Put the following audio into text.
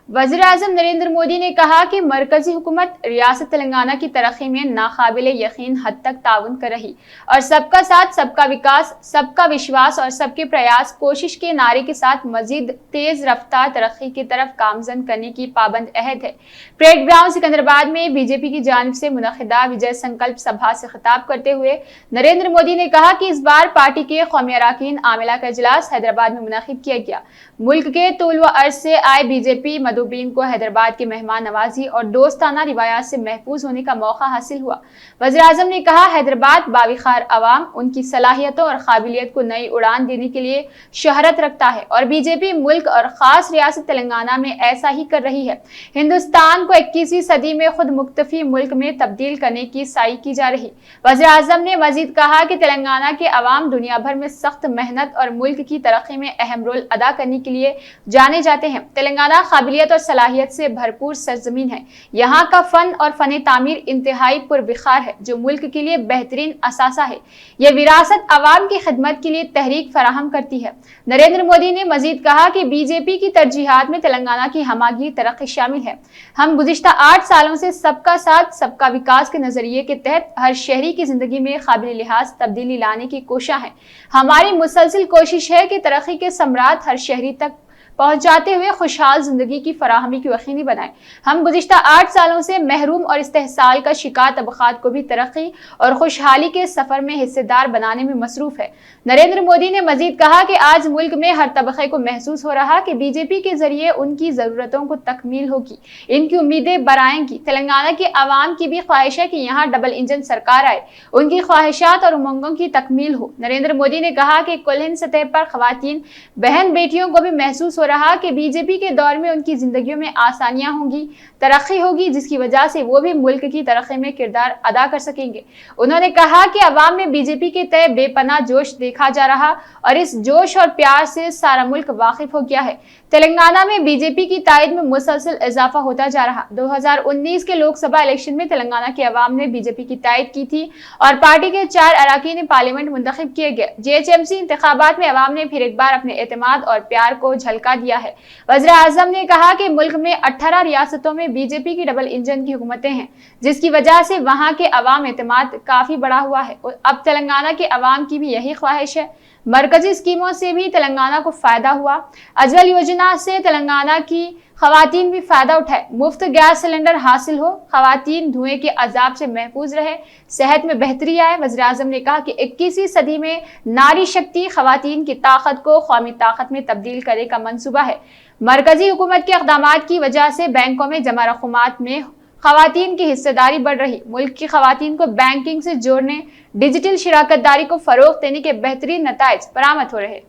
वज़ीर आज़म नरेंद्र मोदी ने कहा कि मरकजी हुकूमत रियासत तेलंगाना की तरक्की में नाकाबिले यकीन हद तक ताउन कर रही और सबका साथ, सबका विकास, सबका विश्वास और सबके प्रयास कोशिश के नारे के साथ मजीद तेज रफ्तार तरक्की की तरफ गामजन करने की पाबंद अहद है। परेड ग्राउंड सिकंदराबाद में बीजेपी की जानिब से मुनक़िदा विजय संकल्प सभा से खिताब करते हुए नरेंद्र मोदी ने कहा कि इस बार पार्टी के कौमी अरकान आमिला का इजलास हैदराबाद में मुनक़िद किया गया। मुल्क के तूल व अर्ज से आए बीजेपी मदोबीन को हैदराबाद के मेहमान नवाजी और दोस्ताना रिवायात से महफूज होने का मौका हासिल हुआ। वज़ीर आज़म ने कहा, हैदराबाद बाविखार अवाम उनकी सलाहियतों और काबिलियत को नई उड़ान देने के लिए शहरत रखता है और बीजेपी मुल्क और खास रियासत तेलंगाना में ऐसा ही कर रही है। हिंदुस्तान को 21वीं सदी में खुद मुख्तफी मुल्क में तब्दील करने की साई की जा रही। वज़ीर आज़म ने मजीद कहा कि तेलंगाना के अवाम दुनिया भर में सख्त मेहनत और मुल्क की तरक्की में अहम रोल अदा करने के लिए जाने जाते हैं। तेलंगाना काबिलियत और सलाहियत से भरपूर सरजमीन है। यहाँ का फन और फन तामीर इंतहाई पुरबिखार है जो मुल्क के लिए बेहतरीन असासा है। यह विरासत अवाम की खिदमत के लिए तहरीक फराहम करती है। नरेंद्र मोदी ने मजीद कहा कि बीजेपी की तरजीहात में तेलंगाना की हमागी तरक्की शामिल है। हम गुज़िश्ता 8 सालों से सबका साथ सबका विकास के नजरिए के तहत हर शहरी की जिंदगी में काबिल लिहाज तब्दीली लाने की कोशिश है। हमारी मुसलसिल कोशिश है कि तरक्की के सम्राट हर शहरी तक पहुंचाते हुए खुशहाल जिंदगी की फराहमी की यकीनी बनाएं। हम गुज़िश्ता 8 सालों से महरूम और इस्तेहसाल का शिकार तबक़ात को भी तरक्की और खुशहाली के सफर में हिस्सेदार बनाने में मसरूफ है। नरेंद्र मोदी ने मजीद कहा कि आज मुल्क में हर तबके को महसूस हो रहा कि बीजेपी के जरिए उनकी जरूरतों को तकमील होगी, इनकी उम्मीदें बराएंगी। तेलंगाना के अवाम की भी ख्वाहिश है कि यहाँ डबल इंजन सरकार आए, उनकी ख्वाहिशात और उमंगों की तकमील हो। नरेंद्र मोदी ने कहा कि कुल सतह पर खवातीन बहन बेटियों को भी महसूस रहा कि बीजेपी के दौर में उनकी जिंदगियों में आसानियां होंगी, तरक्की होगी, जिसकी वजह से वो भी मुल्क की तरक्की में किरदार अदा कर सकेंगे। उन्होंने कहा कि अवाम में बीजेपी के तय बेपनाह जोश देखा जा रहा और इस जोश और प्यार से सारा मुल्क वाकिफ हो गया है। तेलंगाना में बीजेपी की तायद में मुसलसल इजाफा होता जा रहा। 2019 के लोकसभा इलेक्शन में तेलंगाना के अवाम ने बीजेपी की तायद की थी और पार्टी के 4 अरकान पार्लियामेंट मुंतखब किए गए। जीएचएमसी इंतखाबात में अवाम ने फिर एक बार अपने एतमाद और प्यार को झलका दिया है। वज़ीर आज़म ने कहा कि मुल्क में 18 रियासतों में बीजेपी की डबल इंजन की हुकूमतें हैं, जिसकी वजह से वहां के अवाम एतमाद काफी बड़ा हुआ है। अब तेलंगाना के अवाम की भी यही ख्वाहिश है। मरकजी स्कीमों से भी तेलंगाना को फायदा हुआ। अजवल योजना से तेलंगाना की खवातीन भी फायदा उठाए। मुफ्त गैस सिलेंडर हासिल हो, खवातीन धुएं के अजाब से महफूज रहे, सेहत में बेहतरी आए। वज़ीर आज़म ने कहा कि 21वीं सदी में नारी शक्ति खवातीन की ताकत को कौमी ताकत में तब्दील करने का मंसूबा है। मरकजी हुकूमत के इक़दामात की वजह से बैंकों में जमा रक़ूमात में खवातीन की हिस्सेदारी बढ़ रही। मुल्क की खवातीन को बैंकिंग से जोड़ने, डिजिटल शिराकत दारी को फरोग़ देने के बेहतरीन नताइज बरामद हो रहे।